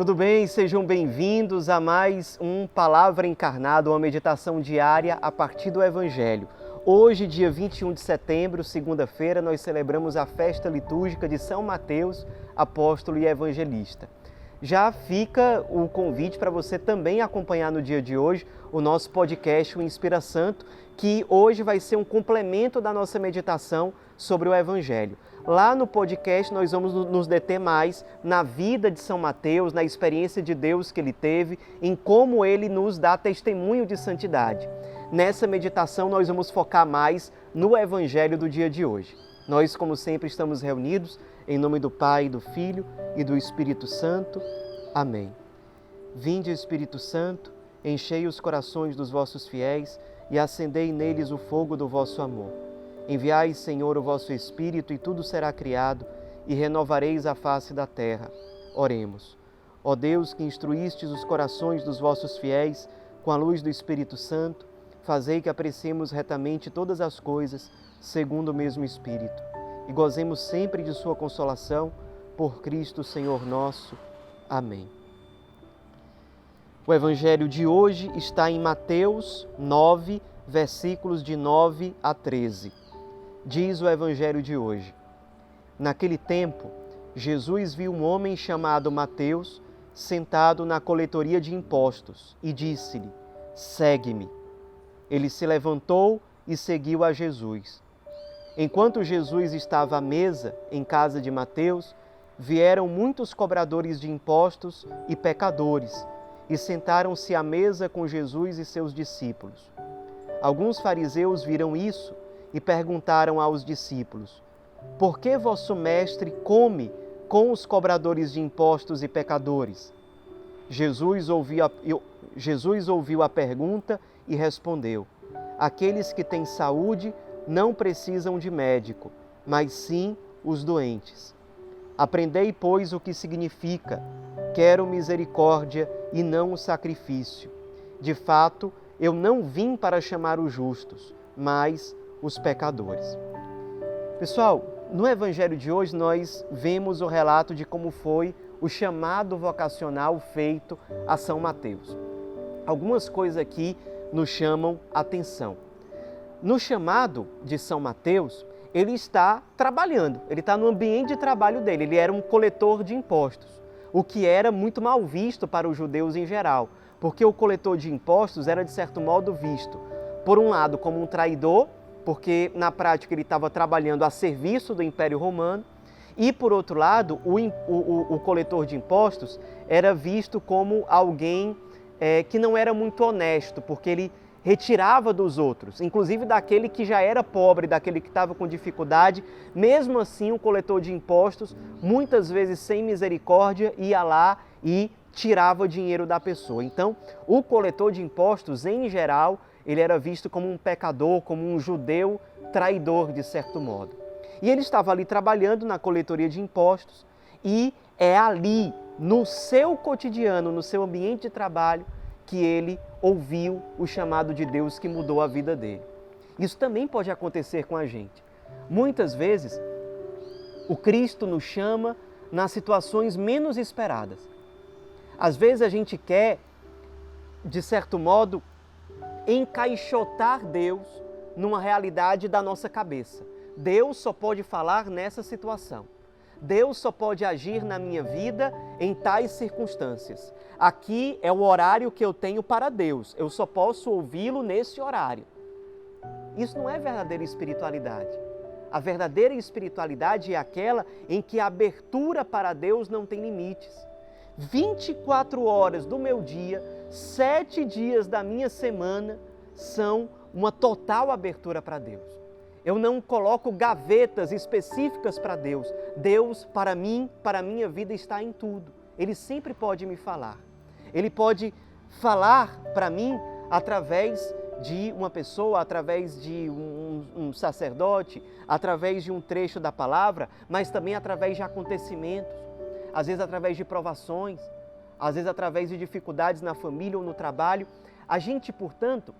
Tudo bem? Sejam bem-vindos a mais um Palavra Encarnada, uma meditação diária a partir do Evangelho. Hoje, dia 21 de setembro, segunda-feira, nós celebramos a festa litúrgica de São Mateus, apóstolo e evangelista. Já fica o convite para você também acompanhar no dia de hoje o nosso podcast, o Inspira Santo, que hoje vai ser um complemento da nossa meditação sobre o Evangelho. Lá no podcast nós vamos nos deter mais na vida de São Mateus, na experiência de Deus que ele teve, em como ele nos dá testemunho de santidade. Nessa meditação nós vamos focar mais no Evangelho do dia de hoje. Nós, como sempre, estamos reunidos em nome do Pai, do Filho e do Espírito Santo. Amém. Vinde, Espírito Santo, enchei os corações dos vossos fiéis e acendei neles o fogo do vosso amor. Enviai, Senhor, o vosso Espírito, e tudo será criado, e renovareis a face da terra. Oremos. Ó Deus, que instruístes os corações dos vossos fiéis com a luz do Espírito Santo, fazei que apreciemos retamente todas as coisas, segundo o mesmo Espírito, e gozemos sempre de sua consolação, por Cristo, Senhor nosso. Amém. O Evangelho de hoje está em Mateus 9, versículos de 9 a 13. Diz o Evangelho de hoje: Naquele tempo, Jesus viu um homem chamado Mateus sentado na coletoria de impostos e disse-lhe: Segue-me. Ele se levantou e seguiu a Jesus. Enquanto Jesus estava à mesa em casa de Mateus, vieram muitos cobradores de impostos e pecadores e sentaram-se à mesa com Jesus e seus discípulos. Alguns fariseus viram isso e perguntaram aos discípulos: Por que vosso mestre come com os cobradores de impostos e pecadores? Jesus ouviu a pergunta e respondeu: Aqueles que têm saúde não precisam de médico, mas sim os doentes. Aprendei, pois, o que significa: quero misericórdia e não o sacrifício. De fato, eu não vim para chamar os justos, mas os pecadores. Pessoal, no Evangelho de hoje nós vemos o relato de como foi o chamado vocacional feito a São Mateus. Algumas coisas aqui nos chamam a atenção. No chamado de São Mateus, ele está trabalhando, ele está no ambiente de trabalho dele, ele era um coletor de impostos, o que era muito mal visto para os judeus em geral, porque o coletor de impostos era, de certo modo, visto, por um lado, como um traidor, porque na prática ele estava trabalhando a serviço do Império Romano, e por outro lado, o coletor de impostos era visto como alguém que não era muito honesto, porque ele retirava dos outros, inclusive daquele que já era pobre, daquele que estava com dificuldade. Mesmo assim, o coletor de impostos, muitas vezes sem misericórdia, ia lá e tirava dinheiro da pessoa. Então, o coletor de impostos, em geral, ele era visto como um pecador, como um judeu traidor, de certo modo. E ele estava ali trabalhando na coletoria de impostos, e é ali, no seu cotidiano, no seu ambiente de trabalho, que ele ouviu o chamado de Deus que mudou a vida dele. Isso também pode acontecer com a gente. Muitas vezes, o Cristo nos chama nas situações menos esperadas. Às vezes a gente quer, de certo modo, encaixotar Deus numa realidade da nossa cabeça. Deus só pode falar nessa situação. Deus só pode agir na minha vida em tais circunstâncias. Aqui é o horário que eu tenho para Deus. Eu só posso ouvi-lo nesse horário. Isso não é verdadeira espiritualidade. A verdadeira espiritualidade é aquela em que a abertura para Deus não tem limites. 24 horas do meu dia, 7 dias da minha semana são uma total abertura para Deus. Eu não coloco gavetas específicas para Deus. Deus, para mim, para a minha vida, está em tudo. Ele sempre pode me falar. Ele pode falar para mim através de uma pessoa, através de um sacerdote, através de um trecho da palavra, mas também através de acontecimentos, às vezes através de provações, às vezes através de dificuldades na família ou no trabalho. A gente, portanto,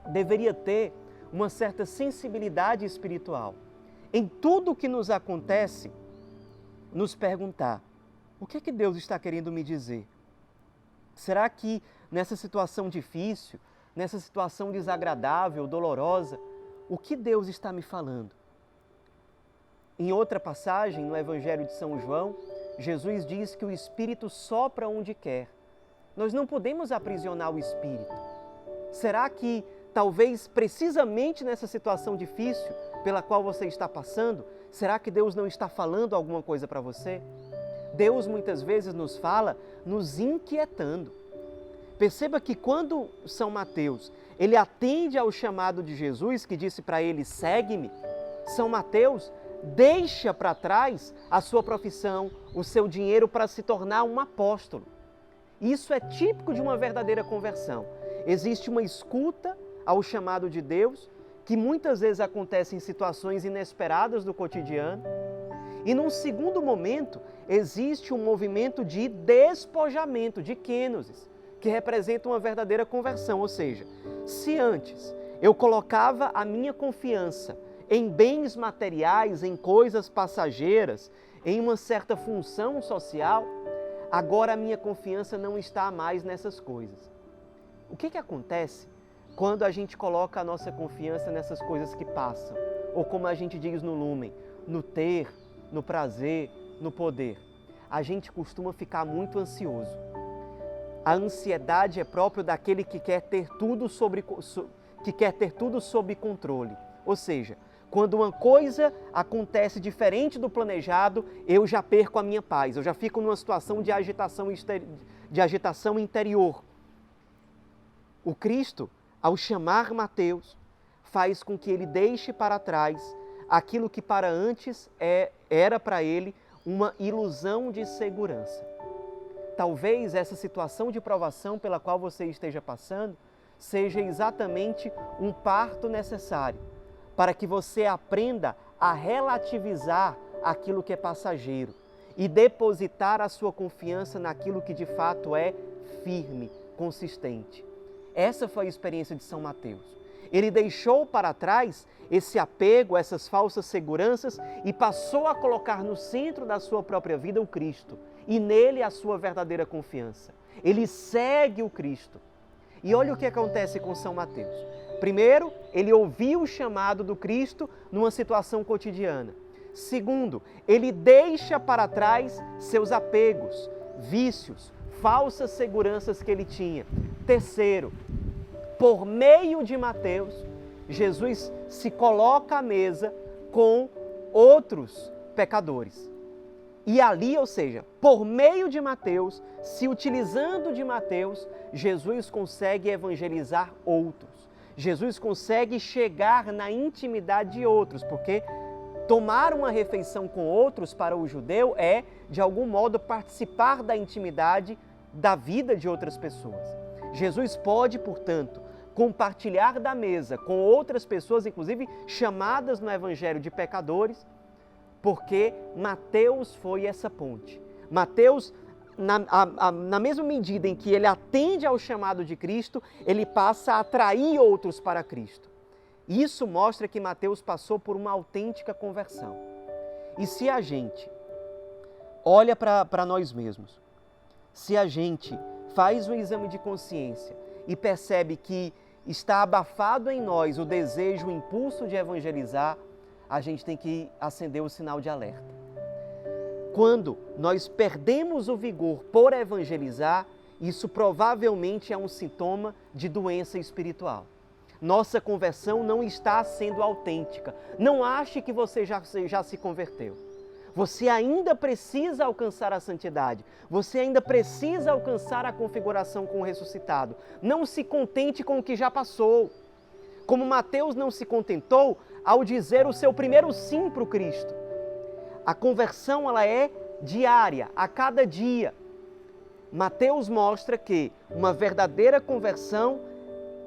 deveria ter uma certa sensibilidade espiritual. Em tudo o que nos acontece, nos perguntar: o que é que Deus está querendo me dizer? Será que nessa situação difícil, nessa situação desagradável, dolorosa, o que Deus está me falando? Em outra passagem, no Evangelho de São João, Jesus diz que o Espírito sopra onde quer. Nós não podemos aprisionar o Espírito. Será que talvez precisamente nessa situação difícil pela qual você está passando, será que Deus não está falando alguma coisa para você? Deus muitas vezes nos fala nos inquietando. Perceba que quando São Mateus, ele atende ao chamado de Jesus, que disse para ele, segue-me, São Mateus deixa para trás a sua profissão, o seu dinheiro para se tornar um apóstolo. Isso é típico de uma verdadeira conversão. Existe uma escuta ao chamado de Deus, que muitas vezes acontece em situações inesperadas do cotidiano. E num segundo momento, existe um movimento de despojamento, de kênosis, que representa uma verdadeira conversão. Ou seja, se antes eu colocava a minha confiança em bens materiais, em coisas passageiras, em uma certa função social, agora a minha confiança não está mais nessas coisas. O que acontece quando a gente coloca a nossa confiança nessas coisas que passam? Ou como a gente diz no Lumen, no ter, no prazer, no poder. A gente costuma ficar muito ansioso. A ansiedade é própria daquele que quer ter tudo sob controle. Ou seja, quando uma coisa acontece diferente do planejado, eu já perco a minha paz, eu já fico numa situação de agitação interior. O Cristo, ao chamar Mateus, faz com que ele deixe para trás aquilo que para antes era para ele uma ilusão de segurança. Talvez essa situação de provação pela qual você esteja passando seja exatamente um parto necessário para que você aprenda a relativizar aquilo que é passageiro e depositar a sua confiança naquilo que de fato é firme, consistente. Essa foi a experiência de São Mateus. Ele deixou para trás esse apego, essas falsas seguranças e passou a colocar no centro da sua própria vida o Cristo e nele a sua verdadeira confiança. Ele segue o Cristo. E olha o que acontece com São Mateus. Primeiro, ele ouviu o chamado do Cristo numa situação cotidiana. Segundo, ele deixa para trás seus apegos, vícios, falsas seguranças que ele tinha. Terceiro, por meio de Mateus, Jesus se coloca à mesa com outros pecadores. E ali, ou seja, por meio de Mateus, se utilizando de Mateus, Jesus consegue evangelizar outros. Jesus consegue chegar na intimidade de outros, porque tomar uma refeição com outros para o judeu é, de algum modo, participar da intimidade da vida de outras pessoas. Jesus pode, portanto, compartilhar da mesa com outras pessoas, inclusive chamadas no Evangelho de pecadores, porque Mateus foi essa ponte. Mateus, na mesma medida em que ele atende ao chamado de Cristo, ele passa a atrair outros para Cristo. Isso mostra que Mateus passou por uma autêntica conversão. E se a gente olha para nós mesmos, se a gente faz um exame de consciência e percebe que está abafado em nós o desejo, o impulso de evangelizar, a gente tem que acender o sinal de alerta. Quando nós perdemos o vigor por evangelizar, isso provavelmente é um sintoma de doença espiritual. Nossa conversão não está sendo autêntica. Não ache que você já se converteu. Você ainda precisa alcançar a santidade. Você ainda precisa alcançar a configuração com o ressuscitado. Não se contente com o que já passou. Como Mateus não se contentou ao dizer o seu primeiro sim para o Cristo. A conversão ela é diária, a cada dia. Mateus mostra que uma verdadeira conversão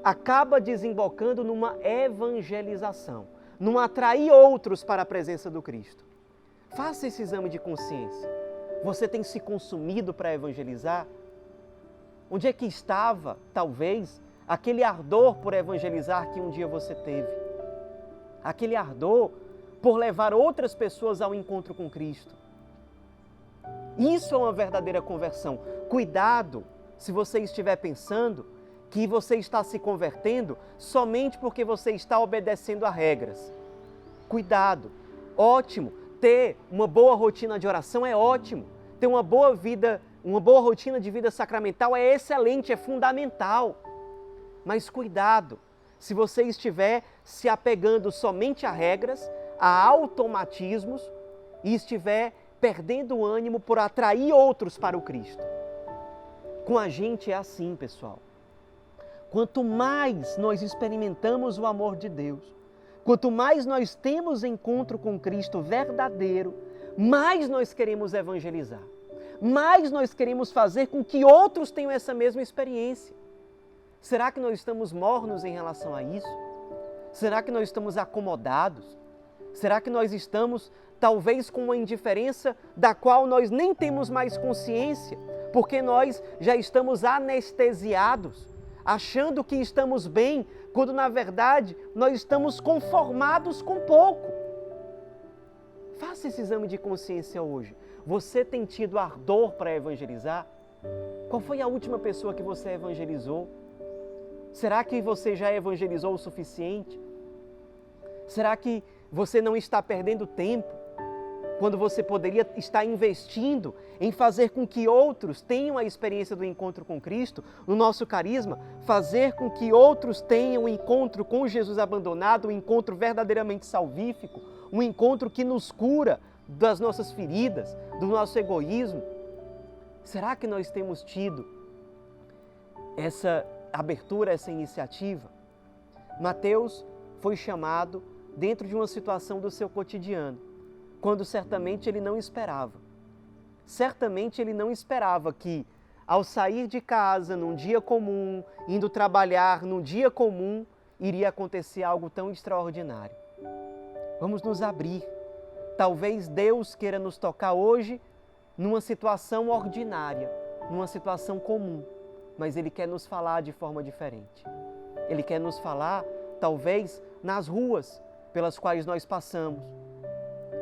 acaba desembocando numa evangelização, num atrair outros para a presença do Cristo. Faça esse exame de consciência. Você tem se consumido para evangelizar? Onde é que estava, talvez, aquele ardor por evangelizar que um dia você teve? Aquele ardor por levar outras pessoas ao encontro com Cristo. Isso é uma verdadeira conversão. Cuidado se você estiver pensando que você está se convertendo somente porque você está obedecendo a regras. Cuidado! Ótimo! Ter uma boa rotina de oração é ótimo. Ter uma boa rotina de vida sacramental é excelente, é fundamental. Mas cuidado! Se você estiver se apegando somente a regras, a automatismos e estiver perdendo o ânimo por atrair outros para o Cristo. Com a gente é assim, pessoal. Quanto mais nós experimentamos o amor de Deus, quanto mais nós temos encontro com Cristo verdadeiro, mais nós queremos evangelizar, mais nós queremos fazer com que outros tenham essa mesma experiência. Será que nós estamos mornos em relação a isso? Será que nós estamos acomodados? Será que nós estamos, talvez, com uma indiferença da qual nós nem temos mais consciência, porque nós já estamos anestesiados, achando que estamos bem, quando na verdade nós estamos conformados com pouco? Faça esse exame de consciência hoje. Você tem tido ardor para evangelizar? Qual foi a última pessoa que você evangelizou? Será que você já evangelizou o suficiente? Será que você não está perdendo tempo quando você poderia estar investindo em fazer com que outros tenham a experiência do encontro com Cristo, no nosso carisma, fazer com que outros tenham um encontro com Jesus abandonado, um encontro verdadeiramente salvífico, um encontro que nos cura das nossas feridas, do nosso egoísmo? Será que nós temos tido essa abertura, essa iniciativa? Mateus foi chamado dentro de uma situação do seu cotidiano, quando certamente ele não esperava. Certamente ele não esperava que, ao sair de casa num dia comum, indo trabalhar num dia comum, iria acontecer algo tão extraordinário. Vamos nos abrir. Talvez Deus queira nos tocar hoje numa situação ordinária, numa situação comum, mas Ele quer nos falar de forma diferente. Ele quer nos falar, talvez, nas ruas pelas quais nós passamos.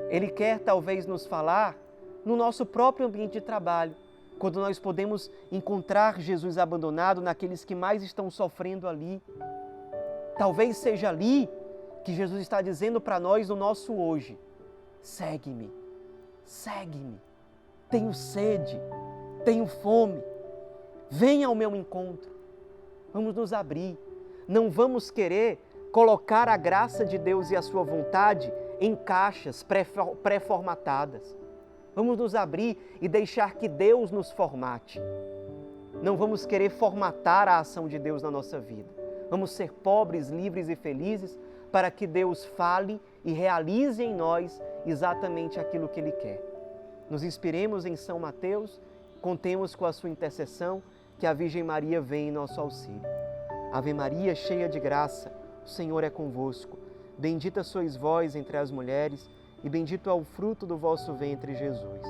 Ele quer, talvez, nos falar no nosso próprio ambiente de trabalho, quando nós podemos encontrar Jesus abandonado naqueles que mais estão sofrendo ali. Talvez seja ali que Jesus está dizendo para nós no nosso hoje: segue-me, segue-me, tenho sede, tenho fome, venha ao meu encontro. Vamos nos abrir, não vamos querer colocar a graça de Deus e a sua vontade em caixas pré-formatadas. Vamos nos abrir e deixar que Deus nos formate. Não vamos querer formatar a ação de Deus na nossa vida. Vamos ser pobres, livres e felizes para que Deus fale e realize em nós exatamente aquilo que Ele quer. Nos inspiremos em São Mateus, contemos com a sua intercessão, que a Virgem Maria venha em nosso auxílio. Ave Maria, cheia de graça, o Senhor é convosco. Bendita sois vós entre as mulheres, e bendito é o fruto do vosso ventre, Jesus.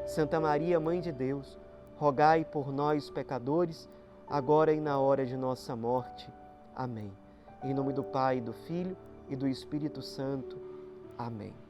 Santa Maria, Mãe de Deus, rogai por nós, pecadores, agora e na hora de nossa morte. Amém. Em nome do Pai, do Filho e do Espírito Santo. Amém.